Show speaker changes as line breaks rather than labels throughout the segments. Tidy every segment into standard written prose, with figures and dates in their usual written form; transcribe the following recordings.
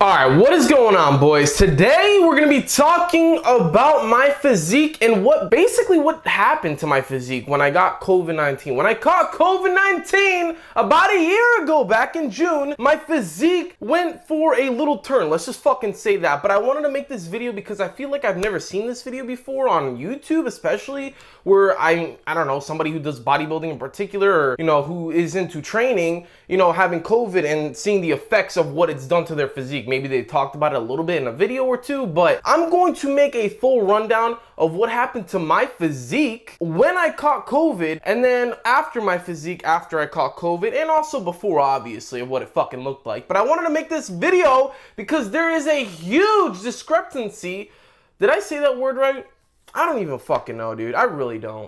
Alright, what is going on, boys? Today we're going to be talking about my physique and what happened to my physique when I got COVID-19. When I caught COVID-19 about a year ago, back in June, my physique went for a little turn. Let's just fucking say that. But I wanted to make this video because I feel like I've never seen this video before on YouTube, especially where I don't know, somebody who does bodybuilding in particular, or, who is into training, having COVID and seeing the effects of what it's done to their physique. Maybe they talked about it a little bit in a video or two, but I'm going to make a full rundown of what happened to my physique when I caught COVID, and then after my physique after I caught COVID, and also before, obviously, of what it fucking looked like. But I wanted to make this video because there is a huge discrepancy. Did I say that word right? I don't even fucking know, dude. I really don't.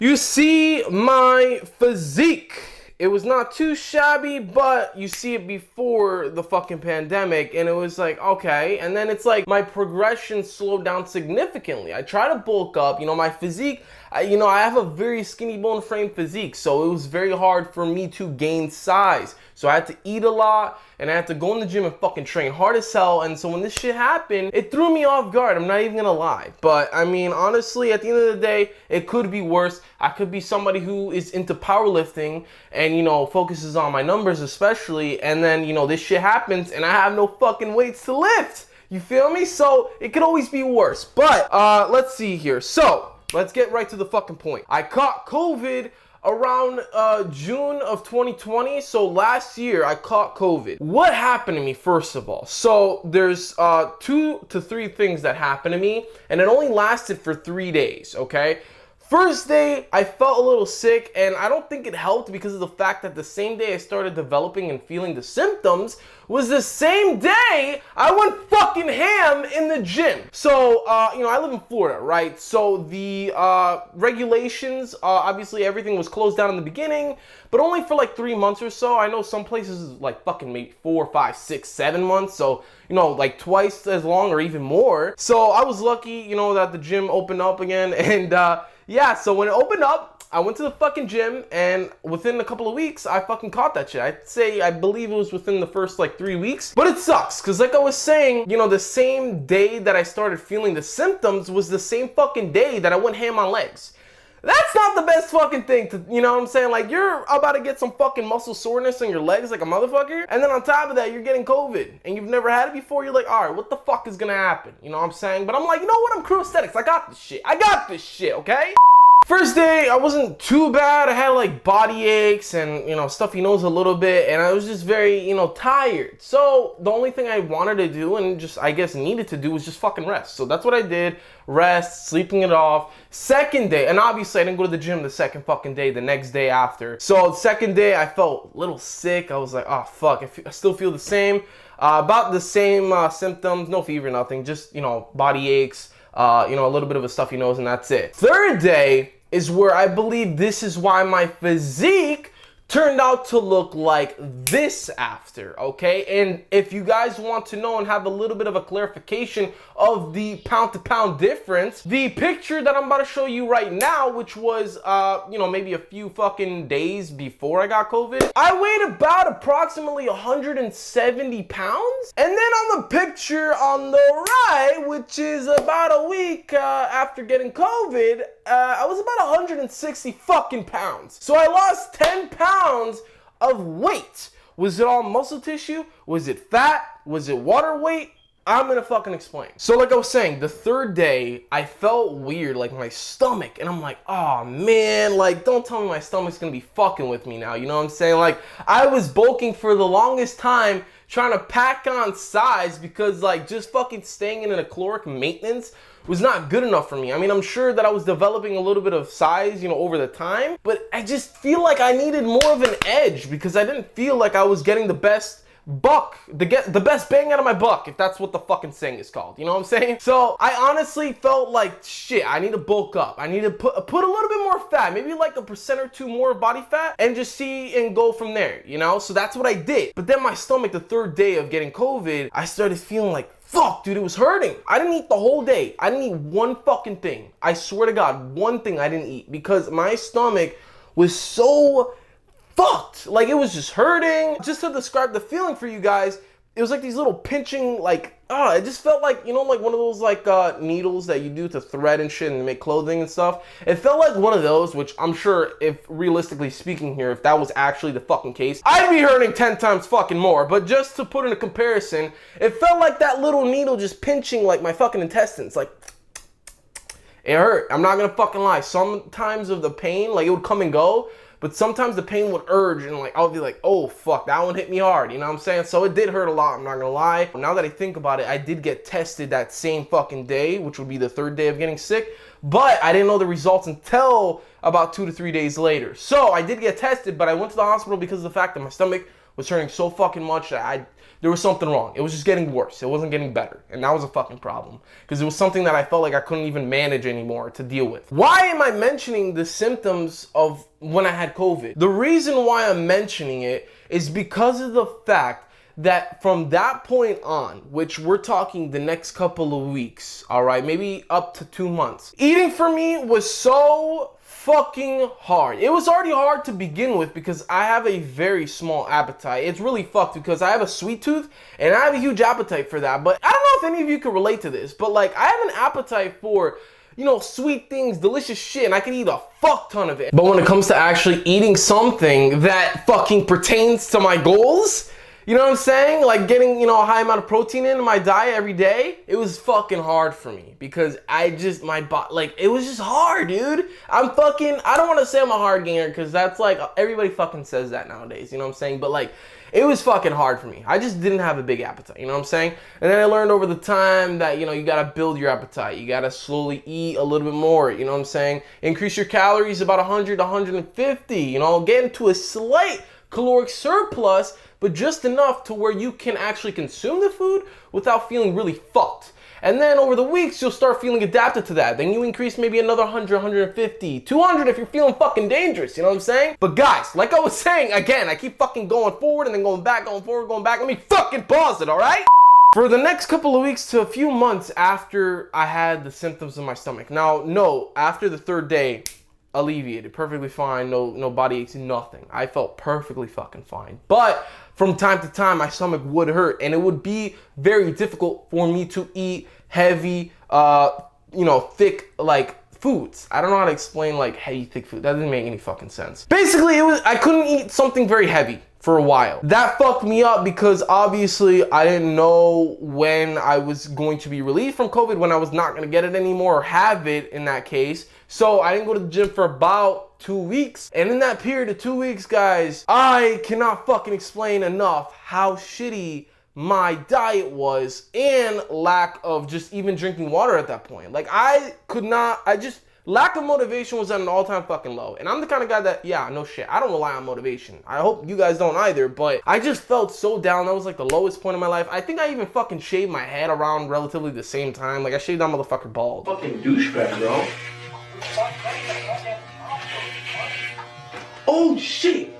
You see my physique. It was not too shabby, but you see it before the fucking pandemic, and it was like, okay. And then it's like my progression slowed down significantly. I try to bulk up, my physique, I have a very skinny bone frame physique, so it was very hard for me to gain size. So I had to eat a lot, and I had to go in the gym and fucking train hard as hell. And so when this shit happened, it threw me off guard. I'm not even gonna lie. But I mean, honestly, at the end of the day, it could be worse. I could be somebody who is into powerlifting and, focuses on my numbers especially. And then, this shit happens and I have no fucking weights to lift. You feel me? So it could always be worse. But let's see here. So let's get right to the fucking point. I caught COVID around June of 2020. So last year I caught COVID. What happened to me, first of all? So there's 2 to 3 things that happened to me, and it only lasted for 3 days, okay? First day, I felt a little sick, and I don't think it helped because of the fact that the same day I started developing and feeling the symptoms was the same day I went fucking ham in the gym. So, I live in Florida, right? So the regulations, obviously everything was closed down in the beginning, but only for like 3 months or so. I know some places like fucking maybe 4, 5, 6, 7 months. So, like twice as long or even more. So I was lucky, that the gym opened up again, and yeah, so when it opened up, I went to the fucking gym, and within a couple of weeks, I fucking caught that shit. I believe it was within the first like 3 weeks. But it sucks, because like I was saying, the same day that I started feeling the symptoms was the same fucking day that I went ham on legs. That's not the best fucking thing to, you know what I'm saying? Like, you're about to get some fucking muscle soreness in your legs like a motherfucker, and then on top of that, you're getting COVID, and you've never had it before. You're like, all right, what the fuck is gonna happen? You know what I'm saying? But I'm like, you know what? I'm Crew Aesthetics. I got this shit, okay? First day, I wasn't too bad. I had like body aches and, stuffy nose a little bit, and I was just very, tired. So the only thing I wanted to do and just, I guess, needed to do was just fucking rest. So that's what I did. Rest, sleeping it off. Second day, and obviously I didn't go to the gym the second fucking day, the next day after. So the second day, I felt a little sick. I was like, oh fuck, I still feel the same. About the same symptoms, no fever, nothing, just, body aches, a little bit of a stuffy nose, and that's it. Third day is where I believe this is why my physique turned out to look like this after, okay? And if you guys want to know and have a little bit of a clarification of the pound to pound difference, the picture that I'm about to show you right now, which was, maybe a few fucking days before I got COVID, I weighed about approximately 170 pounds. And then on the picture on the right, which is about a week after getting COVID, I was about 160 fucking pounds. So I lost 10 pounds of weight. Was it all muscle tissue? Was it fat? Was it water weight? I'm gonna fucking explain. So like I was saying, the third day, I felt weird, like my stomach, and I'm like, oh man, like don't tell me my stomach's gonna be fucking with me now, you know what I'm saying? Like, I was bulking for the longest time, trying to pack on size because like just fucking staying in a caloric maintenance was not good enough for me. I mean, I'm sure that I was developing a little bit of size, over the time, but I just feel like I needed more of an edge because I didn't feel like I was getting the best buck, the best bang out of my buck, if that's what the fucking saying is called, you know what I'm saying? So I honestly felt like, shit, I need to bulk up. I need to put a little bit more fat, maybe like 1% or 2 more body fat, and just see and go from there, So that's what I did. But then my stomach, the third day of getting COVID, I started feeling like, fuck, dude, it was hurting. I didn't eat the whole day. I didn't eat one fucking thing. I swear to God, one thing I didn't eat because my stomach was so fucked. Like, it was just hurting. Just to describe the feeling for you guys, it was like these little pinching, like, it just felt like, you know, like one of those like needles that you do to thread and shit and make clothing and stuff. It felt like one of those, which I'm sure, if realistically speaking here, if that was actually the fucking case, I'd be hurting 10 times fucking more. But just to put in a comparison, it felt like that little needle just pinching like my fucking intestines, like, it hurt. I'm not gonna fucking lie. Sometimes of the pain, like, it would come and go, but sometimes the pain would urge and like, I'll be like, oh fuck, that one hit me hard, you know what I'm saying? So it did hurt a lot, I'm not gonna lie. Now that I think about it, I did get tested that same fucking day, which would be the 3rd day of getting sick, but I didn't know the results until about 2 to 3 days later. So I did get tested, but I went to the hospital because of the fact that my stomach was hurting so fucking much that there was something wrong. It was just getting worse. It wasn't getting better. And that was a fucking problem. Because it was something that I felt like I couldn't even manage anymore to deal with. Why am I mentioning the symptoms of when I had COVID? The reason why I'm mentioning it is because of the fact that from that point on, which we're talking the next couple of weeks, all right, maybe up to 2 months, eating for me was so fucking hard. It was already hard to begin with because I have a very small appetite. It's really fucked because I have a sweet tooth and I have a huge appetite for that. But I don't know if any of you can relate to this, but like I have an appetite for, you know, sweet things, delicious shit, and I can eat a fuck ton of it. But when it comes to actually eating something that fucking pertains to my goals, you know what I'm saying? Like getting, you know, a high amount of protein in my diet every day, it was fucking hard for me because I just, my body, like, it was just hard, dude. I don't want to say I'm a hard gainer because that's like, everybody fucking says that nowadays, you know what I'm saying? But like, it was fucking hard for me. I just didn't have a big appetite, you know what I'm saying? And then I learned over the time that, you know, you gotta build your appetite. You gotta slowly eat a little bit more, you know what I'm saying? Increase your calories about 100 to 150, you know, get into a slight caloric surplus, but just enough to where you can actually consume the food without feeling really fucked. And then over the weeks, you'll start feeling adapted to that. Then you increase maybe another 100, 150, 200 if you're feeling fucking dangerous, you know what I'm saying? But guys, like I was saying, again, I keep fucking going forward and then going back, going forward, going back. Let me fucking pause it, all right? For the next couple of weeks to a few months after I had the symptoms in my stomach. Now, no, after the 3rd day, alleviated, perfectly fine, no body aches, nothing. I felt perfectly fucking fine. But from time to time, my stomach would hurt, and it would be very difficult for me to eat heavy, you know, thick, like, foods. I don't know how to explain, like, heavy, thick food. That doesn't make any fucking sense. Basically, I couldn't eat something very heavy for a while. That fucked me up because obviously I didn't know when I was going to be relieved from COVID, when I was not gonna get it anymore or have it in that case. So I didn't go to the gym for about 2 weeks. And in that period of 2 weeks, guys, I cannot fucking explain enough how shitty my diet was and lack of just even drinking water at that point. Like lack of motivation was at an all-time fucking low. And I'm the kind of guy that, yeah, no shit, I don't rely on motivation. I hope you guys don't either, but I just felt so down. That was like the lowest point in my life. I think I even fucking shaved my head around relatively the same time. Like I shaved that motherfucker bald.
Fucking douchebag, bro.
Oh shit!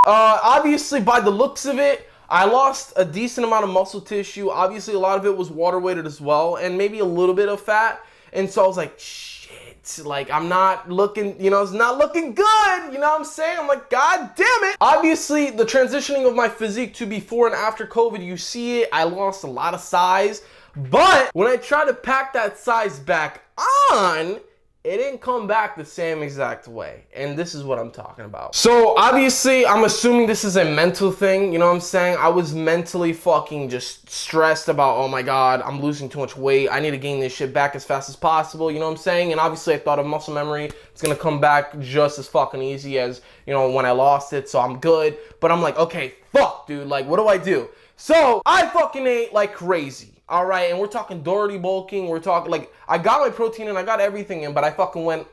Obviously by the looks of it, I lost a decent amount of muscle tissue. Obviously a lot of it was water weighted as well, and maybe a little bit of fat. And so I was like, shit, like I'm not looking, you know, it's not looking good, you know what I'm saying? I'm like, god damn it. Obviously the transitioning of my physique to before and after COVID, you see it, I lost a lot of size. But when I try to pack that size back on, it didn't come back the same exact way. And this is what I'm talking about. So obviously, I'm assuming this is a mental thing, you know what I'm saying? I was mentally fucking just stressed about, oh my god, I'm losing too much weight. I need to gain this shit back as fast as possible, you know what I'm saying? And obviously I thought of muscle memory. It's gonna come back just as fucking easy as, you know, when I lost it, so I'm good. But I'm like, okay, fuck, dude, like, what do I do? So I fucking ate like crazy. All right, and we're talking dirty bulking. We're talking like I got my protein and I got everything in, but I fucking went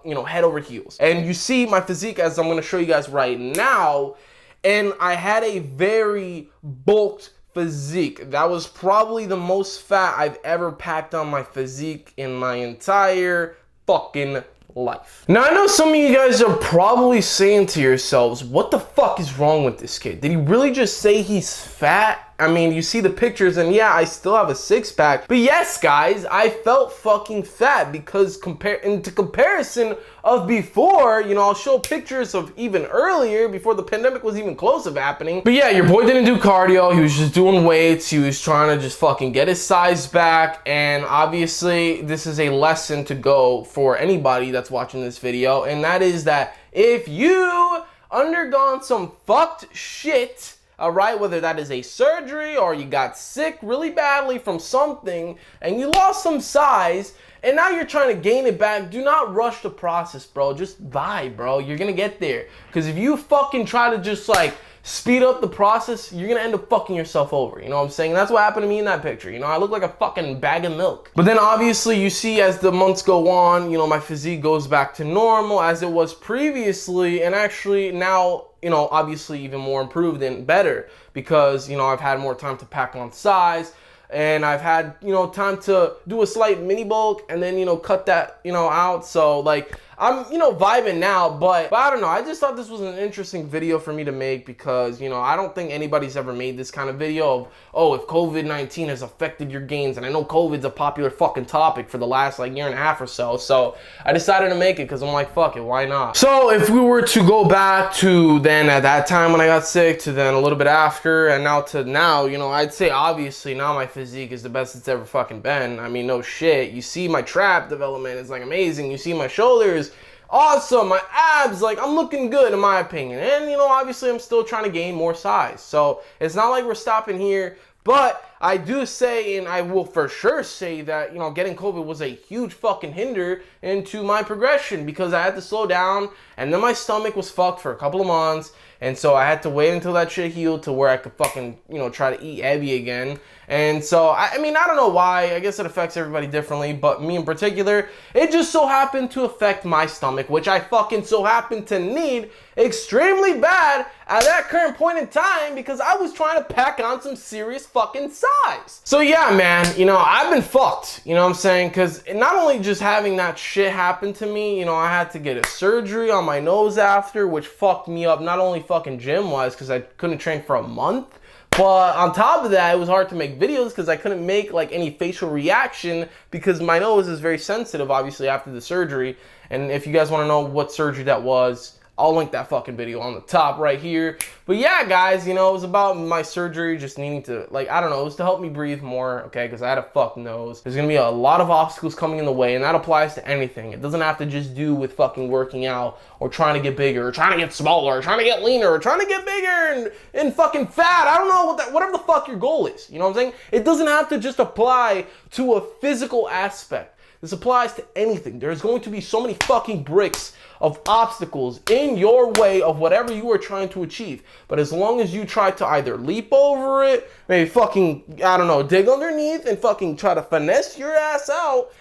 you know, head over heels. And you see my physique as I'm gonna show you guys right now, and I had a very bulked physique. That was probably the most fat I've ever packed on my physique in my entire fucking life. Now I know some of you guys are probably saying to yourselves, what the fuck is wrong with this kid? Did he really just say he's fat? I mean, you see the pictures and yeah, I still have a six-pack. But yes, guys, I felt fucking fat because into comparison of before, you know, I'll show pictures of even earlier before the pandemic was even close of happening. But yeah, your boy didn't do cardio. He was just doing weights. He was trying to just fucking get his size back. And obviously, this is a lesson to go for anybody that's watching this video. And that is that if you undergone some fucked shit, all right, whether that is a surgery or you got sick really badly from something and you lost some size and now you're trying to gain it back, do not rush the process, bro. Just vibe, bro. You're gonna get there. Because if you fucking try to just like speed up the process, you're gonna end up fucking yourself over. You know what I'm saying? And that's what happened to me in that picture. You know, I look like a fucking bag of milk. But then obviously you see as the months go on, you know, my physique goes back to normal as it was previously, and actually now, you know, obviously even more improved and better because, you know, I've had more time to pack on size and I've had, you know, time to do a slight mini bulk and then, you know, cut that, you know, out. So like I'm, you know, vibing now, but I don't know. I just thought this was an interesting video for me to make because, you know, I don't think anybody's ever made this kind of video of, oh, if COVID-19 has affected your gains. And I know COVID's a popular fucking topic for the last like year and a half or so. So I decided to make it because I'm like, fuck it, why not? So if we were to go back to then at that time when I got sick to then a little bit after and now to now, you know, I'd say obviously now my physique is the best it's ever fucking been. I mean, no shit. You see my trap development is like amazing. You see my shoulders, awesome, my abs, like I'm looking good in my opinion. And you know, obviously I'm still trying to gain more size. So it's not like we're stopping here, but I do say, and I will for sure say that, you know, getting COVID was a huge fucking hinder into my progression because I had to slow down and then my stomach was fucked for a couple of months. And so I had to wait until that shit healed to where I could fucking, you know, try to eat heavy again. And so, I mean, I don't know why. I guess it affects everybody differently. But me in particular, it just so happened to affect my stomach, which I fucking so happened to need extremely bad at that current point in time because I was trying to pack on some serious fucking size. So yeah, man, you know, I've been fucked. You know what I'm saying? Because not only just having that shit happen to me, you know, I had to get a surgery on my nose after, which fucked me up not only fucking gym-wise because I couldn't train for a month, but on top of that, it was hard to make videos because I couldn't make like any facial reaction because my nose is very sensitive, obviously, after the surgery. And if you guys want to know what surgery that was, I'll link that fucking video on the top right here. But yeah, guys, you know, it was about my surgery just needing to, like, I don't know, it was to help me breathe more, okay, because I had a fucked nose. There's going to be a lot of obstacles coming in the way, and that applies to anything. It doesn't have to just do with fucking working out or trying to get bigger or trying to get smaller or trying to get leaner or trying to get bigger and fucking fat. I don't know, whatever the fuck your goal is. You know what I'm saying? It doesn't have to just apply to a physical aspect. This applies to anything. There's going to be so many fucking bricks of obstacles in your way of whatever you are trying to achieve. But as long as you try to either leap over it, maybe fucking, I don't know, dig underneath and fucking try to finesse your ass out,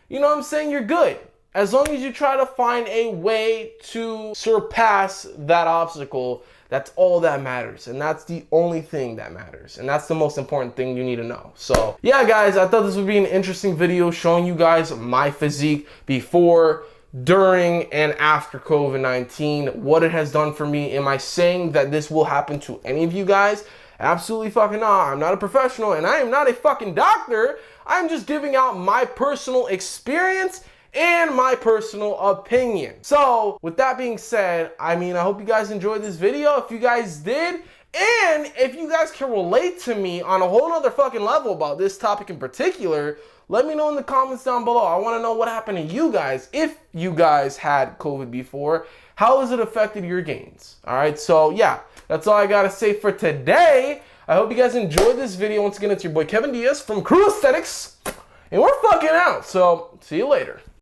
you know what I'm saying? You're good. As long as you try to find a way to surpass that obstacle, that's all that matters. And that's the only thing that matters. And that's the most important thing you need to know. So yeah, guys, I thought this would be an interesting video showing you guys my physique before, during, and after COVID-19, what it has done for me. Am I saying that this will happen to any of you guys? Absolutely fucking not. I'm not a professional and I am not a fucking doctor. I'm just giving out my personal experience and my personal opinion. So with that being said, I mean, I hope you guys enjoyed this video. If you guys did, and if you guys can relate to me on a whole nother fucking level about this topic in particular, let me know in the comments down below. I want to know what happened to you guys. If you guys had COVID before, how has it affected your gains? All right, so yeah, that's all I got to say for today. I hope you guys enjoyed this video. Once again, it's your boy Kevin Diaz from Crew Aesthetics, and we're fucking out. So see you later.